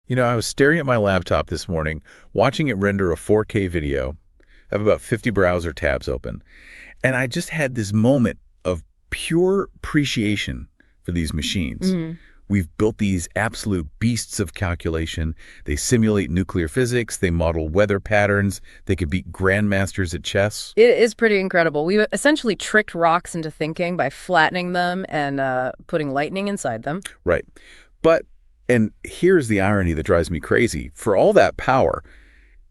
I was staring at my laptop this morning, watching it render a 4K video. I have about 50 browser tabs open. And I just had this moment of pure appreciation for these machines. We've built these absolute beasts of calculation. They simulate nuclear physics. They model weather patterns. They could beat grandmasters at chess. It is pretty incredible. We essentially tricked rocks into thinking by flattening them and putting lightning inside them. Right. And here's the irony that drives me crazy. For all that power,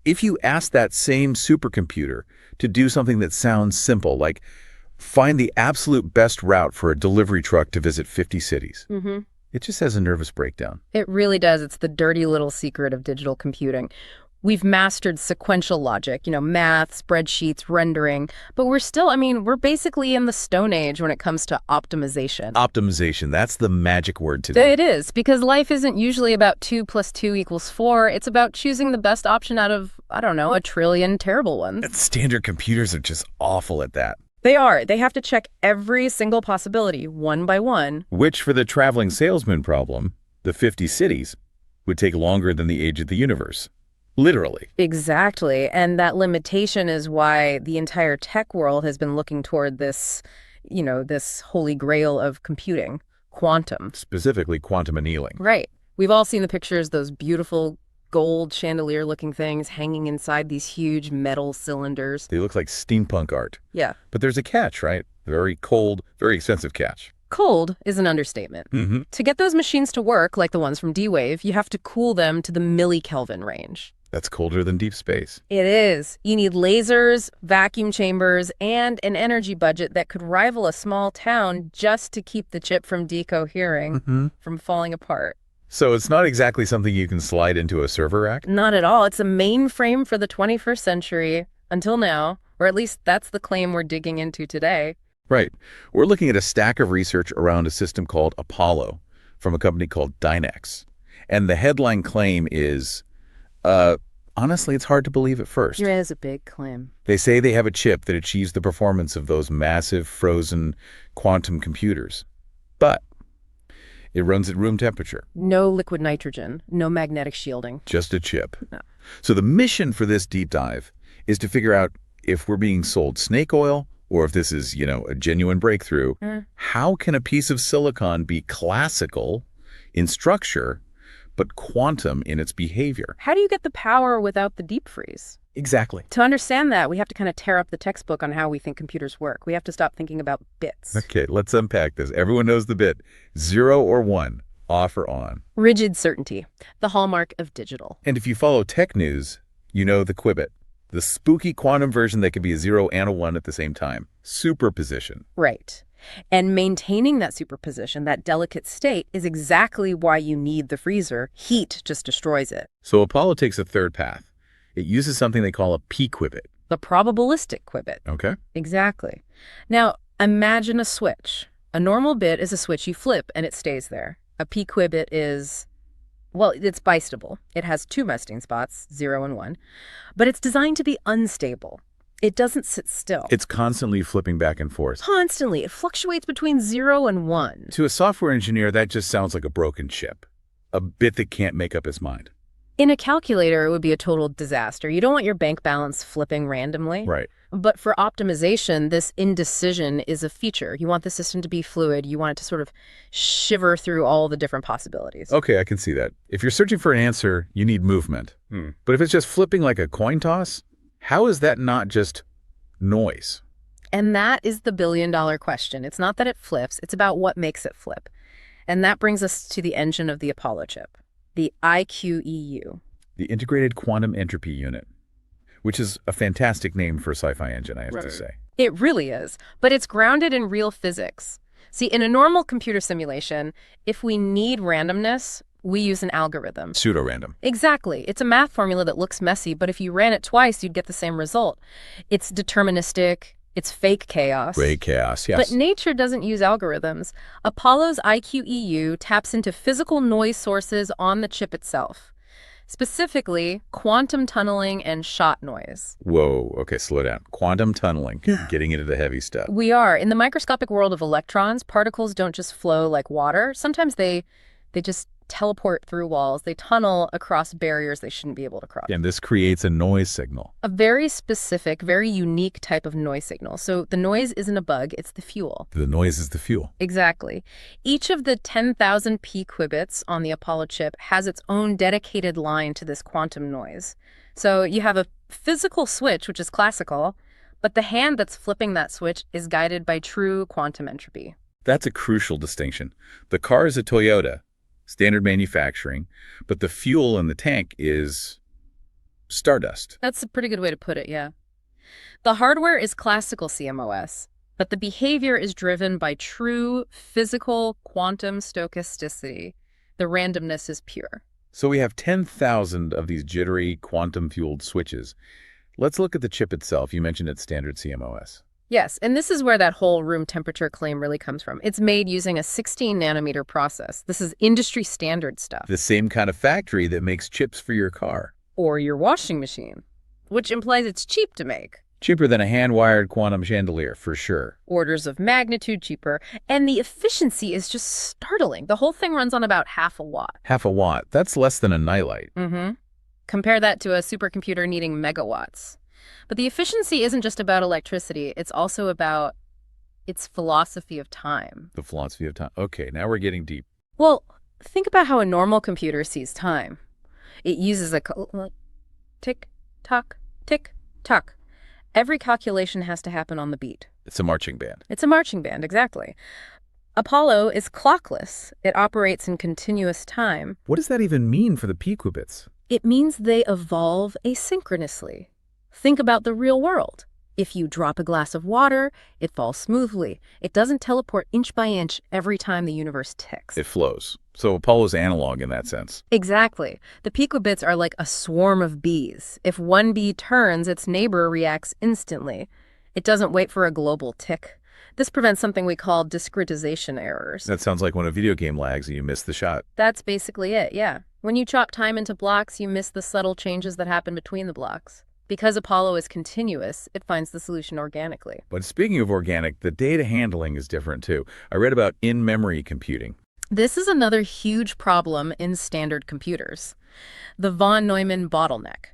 if you ask that same supercomputer to do something that sounds simple, like find the absolute best route for a delivery truck to visit 50 cities, it just has a nervous breakdown. It really does. It's the dirty little secret of digital computing. We've mastered sequential logic, math, spreadsheets, rendering, but we're basically in the Stone Age when it comes to optimization. Optimization, that's the magic word today. It is, because life isn't usually about 2 + 2 = 4. It's about choosing the best option out of, a trillion terrible ones. And standard computers are just awful at that. They are. They have to check every single possibility, one by one. Which, for the traveling salesman problem, the 50 cities, would take longer than the age of the universe. Literally. Exactly. And that limitation is why the entire tech world has been looking toward this, this holy grail of computing, quantum. Specifically, quantum annealing. Right. We've all seen the pictures, those beautiful gold chandelier-looking things hanging inside these huge metal cylinders. They look like steampunk art. Yeah. But there's a catch, right? A very cold, very expensive catch. Cold is an understatement. To get those machines to work, like the ones from D-Wave, you have to cool them to the millikelvin range. That's colder than deep space. It is. You need lasers, vacuum chambers, and an energy budget that could rival a small town just to keep the chip from decohering, from falling apart. So it's not exactly something you can slide into a server rack? Not at all. It's a mainframe for the 21st century, until now, or at least that's the claim we're digging into today. Right. We're looking at a stack of research around a system called Apollo from a company called Dynex. And the headline claim is, honestly, it's hard to believe at first. It is a big claim. They say they have a chip that achieves the performance of those massive frozen quantum computers. But it runs at room temperature. No liquid nitrogen, no magnetic shielding. Just a chip. No. So the mission for this deep dive is to figure out if we're being sold snake oil or if this is, a genuine breakthrough. How can a piece of silicon be classical in structure but quantum in its behavior? How do you get the power without the deep freeze? Exactly. To understand that, we have to kind of tear up the textbook on how we think computers work. We have to stop thinking about bits. Okay, let's unpack this. Everyone knows the bit. 0 or 1, off or on. Rigid certainty, the hallmark of digital. And if you follow tech news, you know the Qubit, the spooky quantum version that could be a 0 and a 1 at the same time. Superposition. Right. And maintaining that superposition, that delicate state, is exactly why you need the freezer. Heat just destroys it. So Apollo takes a third path. It uses something they call a p-qubit. The probabilistic qubit. Okay. Exactly. Now, imagine a switch. A normal bit is a switch you flip and it stays there. A p-qubit is, it's bistable. It has 2 nesting spots, 0 and 1, but it's designed to be unstable. It doesn't sit still. It's constantly flipping back and forth. Constantly. It fluctuates between 0 and 1. To a software engineer, that just sounds like a broken chip. A bit that can't make up its mind. In a calculator, it would be a total disaster. You don't want your bank balance flipping randomly. Right. But for optimization, this indecision is a feature. You want the system to be fluid. You want it to sort of shiver through all the different possibilities. Okay, I can see that. If you're searching for an answer, you need movement. But if it's just flipping like a coin toss, how is that not just noise? And that is the billion-dollar question. It's not that it flips. It's about what makes it flip. And that brings us to the engine of the Apollo chip. The IQEU. The Integrated Quantum Entropy Unit, which is a fantastic name for a sci-fi engine, I have to say. It really is, but it's grounded in real physics. See, in a normal computer simulation, if we need randomness, we use an algorithm. Pseudo-random. Exactly. It's a math formula that looks messy, but if you ran it twice, you'd get the same result. It's deterministic. It's fake chaos. Great chaos, yes. But nature doesn't use algorithms. Apollo's IQEU taps into physical noise sources on the chip itself, specifically quantum tunneling and shot noise. Whoa, okay, slow down. Quantum tunneling, getting into the heavy stuff. We are. In the microscopic world of electrons, particles don't just flow like water. Sometimes they just teleport through walls. They tunnel across barriers they shouldn't be able to cross. And this creates a noise signal. A very specific, very unique type of noise signal. So the noise isn't a bug, it's the fuel. The noise is the fuel. Exactly. Each of the 10,000 p qubits on the Apollo chip has its own dedicated line to this quantum noise. So you have a physical switch, which is classical, but the hand that's flipping that switch is guided by true quantum entropy. That's a crucial distinction. The car is a Toyota, standard manufacturing, but the fuel in the tank is stardust. That's a pretty good way to put it, yeah. The hardware is classical CMOS, but the behavior is driven by true physical quantum stochasticity. The randomness is pure. So we have 10,000 of these jittery quantum-fueled switches. Let's look at the chip itself. You mentioned it's standard CMOS. Yes, and this is where that whole room temperature claim really comes from. It's made using a 16-nanometer process. This is industry standard stuff. The same kind of factory that makes chips for your car. Or your washing machine, which implies it's cheap to make. Cheaper than a hand-wired quantum chandelier, for sure. Orders of magnitude cheaper, and the efficiency is just startling. The whole thing runs on about half a watt. Half a watt. That's less than a nightlight. Mm-hmm. Compare that to a supercomputer needing megawatts. But the efficiency isn't just about electricity, it's also about its philosophy of time. The philosophy of time. Okay, now we're getting deep. Well, think about how a normal computer sees time. It uses a tick-tock, tick-tock. Every calculation has to happen on the beat. It's a marching band. It's a marching band, exactly. Apollo is clockless. It operates in continuous time. What does that even mean for the p qubits? It means they evolve asynchronously. Think about the real world. If you drop a glass of water, it falls smoothly. It doesn't teleport inch by inch every time the universe ticks. It flows. So Apollo's analog in that sense. Exactly. The picobits are like a swarm of bees. If one bee turns, its neighbor reacts instantly. It doesn't wait for a global tick. This prevents something we call discretization errors. That sounds like when a video game lags and you miss the shot. That's basically it, yeah. When you chop time into blocks, you miss the subtle changes that happen between the blocks. Because Apollo is continuous, it finds the solution organically. But speaking of organic, the data handling is different too. I read about in-memory computing. This is another huge problem in standard computers. The von Neumann bottleneck.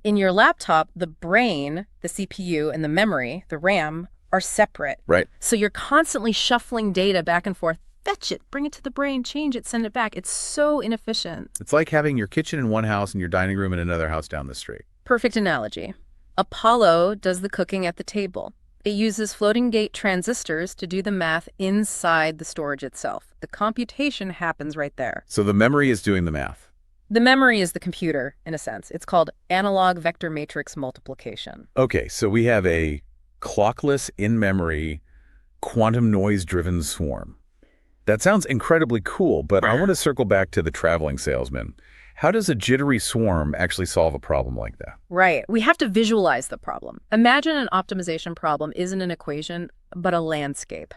In your laptop, the brain, the CPU, and the memory, the RAM, are separate. Right. So you're constantly shuffling data back and forth. Fetch it, bring it to the brain, change it, send it back. It's so inefficient. It's like having your kitchen in one house and your dining room in another house down the street. Perfect analogy. Apollo does the cooking at the table. It uses floating gate transistors to do the math inside the storage itself. The computation happens right there. So the memory is doing the math. The memory is the computer, in a sense. It's called analog vector matrix multiplication. Okay, so we have a clockless in-memory quantum noise-driven swarm. That sounds incredibly cool, but I want to circle back to the traveling salesman. How does a jittery swarm actually solve a problem like that? Right. We have to visualize the problem. Imagine an optimization problem isn't an equation, but a landscape.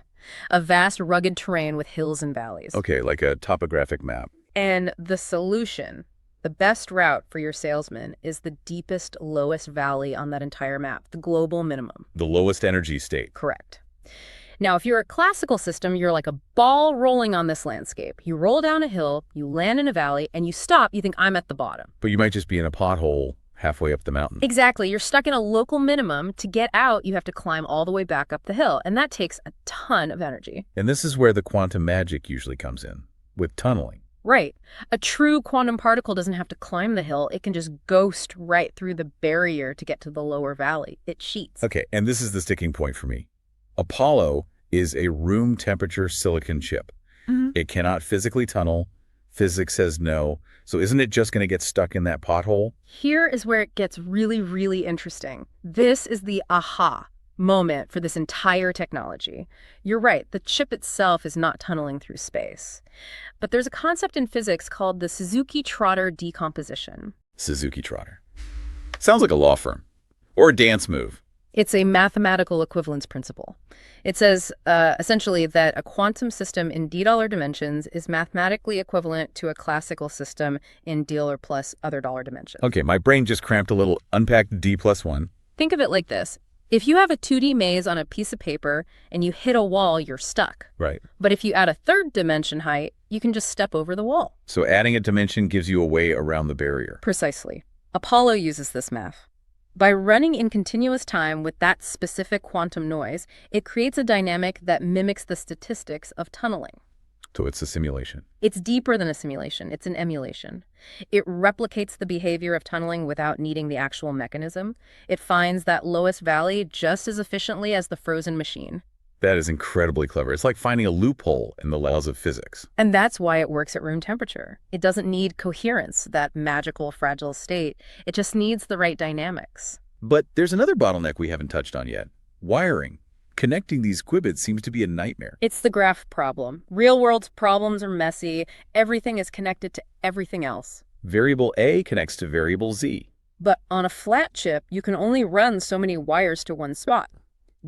A vast, rugged terrain with hills and valleys. Okay, like a topographic map. And the solution, the best route for your salesman, is the deepest, lowest valley on that entire map, the global minimum. The lowest energy state. Correct. Now, if you're a classical system, you're like a ball rolling on this landscape. You roll down a hill, you land in a valley, and you stop, you think, I'm at the bottom. But you might just be in a pothole halfway up the mountain. Exactly. You're stuck in a local minimum. To get out, you have to climb all the way back up the hill, and that takes a ton of energy. And this is where the quantum magic usually comes in, with tunneling. Right. A true quantum particle doesn't have to climb the hill. It can just ghost right through the barrier to get to the lower valley. It cheats. Okay, and this is the sticking point for me. Apollo is a room temperature silicon chip. Mm-hmm. It cannot physically tunnel. Physics says no. So isn't it just going to get stuck in that pothole? Here is where it gets really, really interesting. This is the aha moment for this entire technology. You're right, the chip itself is not tunneling through space. But there's a concept in physics called the Suzuki-Trotter decomposition. Suzuki-Trotter. Sounds like a law firm. Or a dance move. It's a mathematical equivalence principle. It says, essentially, that a quantum system in d-dollar dimensions is mathematically equivalent to a classical system in d plus other dollar dimensions. Okay, my brain just cramped a little. Unpack d+1. Think of it like this. If you have a 2D maze on a piece of paper and you hit a wall, you're stuck. Right. But if you add a third dimension height, you can just step over the wall. So adding a dimension gives you a way around the barrier. Precisely. Apollo uses this math. By running in continuous time with that specific quantum noise, it creates a dynamic that mimics the statistics of tunneling. So it's a simulation. It's deeper than a simulation. It's an emulation. It replicates the behavior of tunneling without needing the actual mechanism. It finds that lowest valley just as efficiently as the frozen machine. That is incredibly clever. It's like finding a loophole in the laws of physics. And that's why it works at room temperature. It doesn't need coherence, that magical, fragile state. It just needs the right dynamics. But there's another bottleneck we haven't touched on yet. Wiring. Connecting these qubits seems to be a nightmare. It's the graph problem. Real-world problems are messy. Everything is connected to everything else. Variable A connects to variable Z. But on a flat chip, you can only run so many wires to one spot.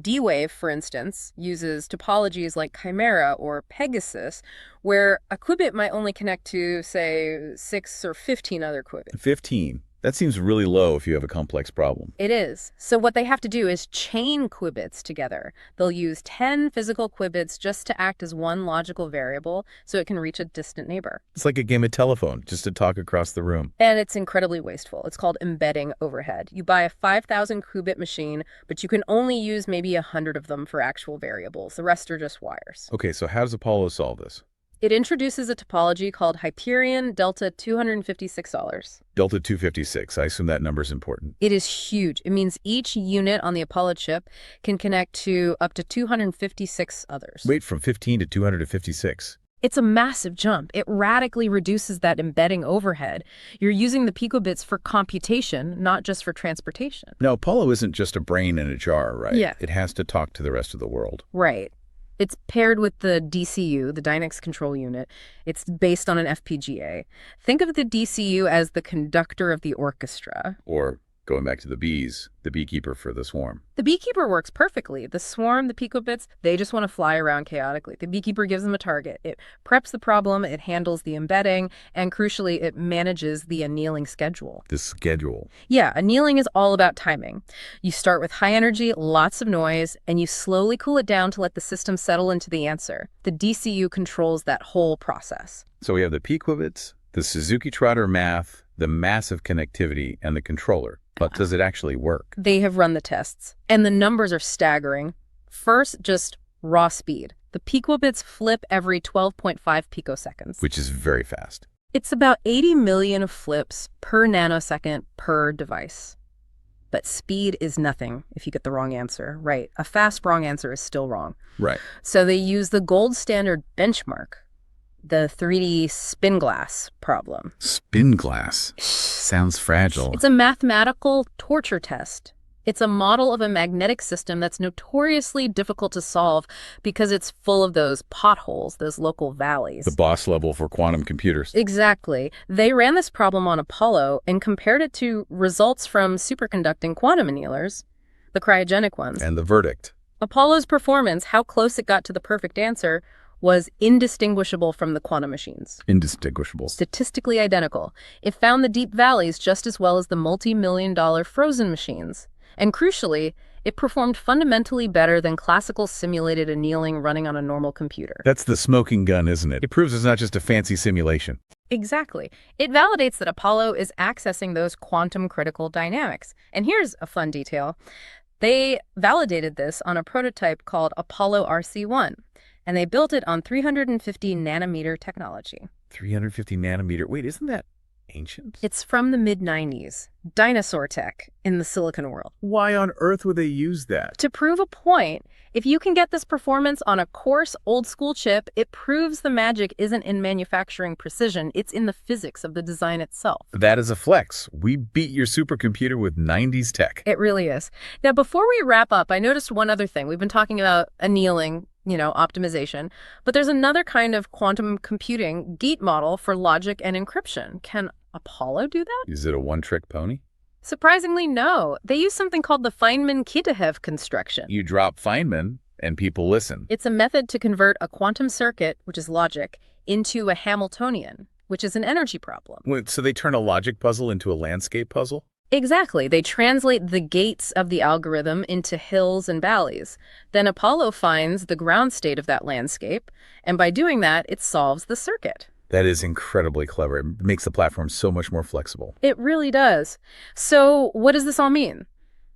D-Wave, for instance, uses topologies like Chimera or Pegasus, where a qubit might only connect to, say, 6 or 15 other qubits. 15. That seems really low if you have a complex problem. It is. So what they have to do is chain qubits together. They'll use 10 physical qubits just to act as one logical variable so it can reach a distant neighbor. It's like a game of telephone, just to talk across the room. And it's incredibly wasteful. It's called embedding overhead. You buy a 5,000 qubit machine, but you can only use maybe 100 of them for actual variables. The rest are just wires. Okay, so how does Apollo solve this? It introduces a topology called Hyperion Delta $256. Delta 256. I assume that number's important. It is huge. It means each unit on the Apollo chip can connect to up to 256 others. Wait, from 15 to 256. It's a massive jump. It radically reduces that embedding overhead. You're using the picobits for computation, not just for transportation. Now, Apollo isn't just a brain in a jar, right? Yeah. It has to talk to the rest of the world. Right. It's paired with the DCU, the Dynex Control Unit. It's based on an FPGA. Think of the DCU as the conductor of the orchestra. Or, going back to the bees, the beekeeper for the swarm. The beekeeper works perfectly. The swarm, the picobits, they just want to fly around chaotically. The beekeeper gives them a target. It preps the problem, it handles the embedding, and crucially, it manages the annealing schedule. The schedule. Yeah, annealing is all about timing. You start with high energy, lots of noise, and you slowly cool it down to let the system settle into the answer. The DCU controls that whole process. So we have the p-qubits, the Suzuki-Trotter math, the massive connectivity, and the controller. But does it actually work? They have run the tests, and the numbers are staggering. First, just raw speed. The picobits flip every 12.5 picoseconds. Which is very fast. It's about 80 million flips per nanosecond per device. But speed is nothing if you get the wrong answer. Right, a fast wrong answer is still wrong. Right. So they use the gold standard benchmark, the 3D spin glass problem. Spin glass? Sounds fragile. It's a mathematical torture test. It's a model of a magnetic system that's notoriously difficult to solve because it's full of those potholes, those local valleys. The boss level for quantum computers. Exactly. They ran this problem on Apollo and compared it to results from superconducting quantum annealers, the cryogenic ones. And the verdict. Apollo's performance, how close it got to the perfect answer, was indistinguishable from the quantum machines. Indistinguishable. Statistically identical. It found the deep valleys just as well as the multi-million-dollar frozen machines. And crucially, it performed fundamentally better than classical simulated annealing running on a normal computer. That's the smoking gun, isn't it? It proves it's not just a fancy simulation. Exactly. It validates that Apollo is accessing those quantum critical dynamics. And here's a fun detail. They validated this on a prototype called Apollo RC1. And they built it on 350 nanometer technology. 350 nanometer. Wait, isn't that ancient? It's from the mid-90s. Dinosaur tech in the silicon world. Why on earth would they use that? To prove a point, if you can get this performance on a coarse, old-school chip, it proves the magic isn't in manufacturing precision, it's in the physics of the design itself. That is a flex. We beat your supercomputer with 90s tech. It really is. Now, before we wrap up, I noticed one other thing. We've been talking about annealing, optimization. But there's another kind of quantum computing gate model for logic and encryption. Can Apollo do that? Is it a one-trick pony? Surprisingly, no. They use something called the Feynman-Kitaev construction. You drop Feynman, and people listen. It's a method to convert a quantum circuit, which is logic, into a Hamiltonian, which is an energy problem. Wait, so they turn a logic puzzle into a landscape puzzle? Exactly. They translate the gates of the algorithm into hills and valleys. Then Apollo finds the ground state of that landscape, and by doing that, it solves the circuit. That is incredibly clever. It makes the platform so much more flexible. It really does. So what does this all mean?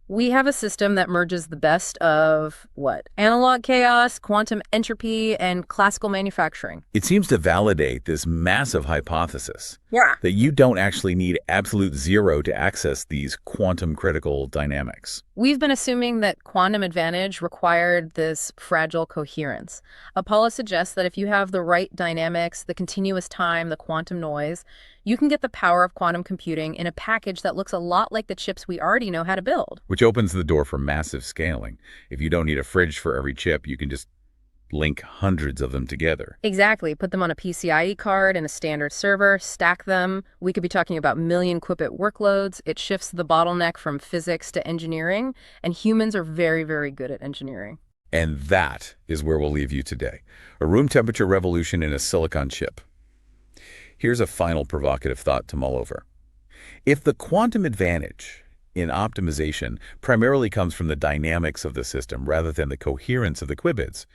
We have a system that merges the best of what? Analog chaos, quantum entropy, and classical manufacturing. It seems to validate this massive hypothesis Yeah. that you don't actually need absolute zero to access these quantum critical dynamics. We've been assuming that quantum advantage required this fragile coherence. Apollo suggests that if you have the right dynamics, the continuous time, the quantum noise, you can get the power of quantum computing in a package that looks a lot like the chips we already know how to build. Which opens the door for massive scaling. If you don't need a fridge for every chip, you can just link hundreds of them together. Exactly. Put them on a PCIe card in a standard server, stack them. We could be talking about million qubit workloads. It shifts the bottleneck from physics to engineering, and humans are very, very good at engineering. And that is where we'll leave you today. A room temperature revolution in a silicon chip. Here's a final provocative thought to mull over. If the quantum advantage in optimization primarily comes from the dynamics of the system rather than the coherence of the qubits,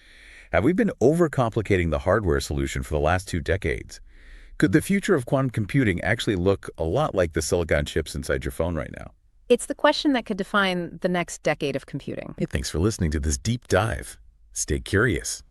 have we been overcomplicating the hardware solution for the last 2 decades? Could the future of quantum computing actually look a lot like the silicon chips inside your phone right now? It's the question that could define the next decade of computing. Hey, thanks for listening to this deep dive. Stay curious.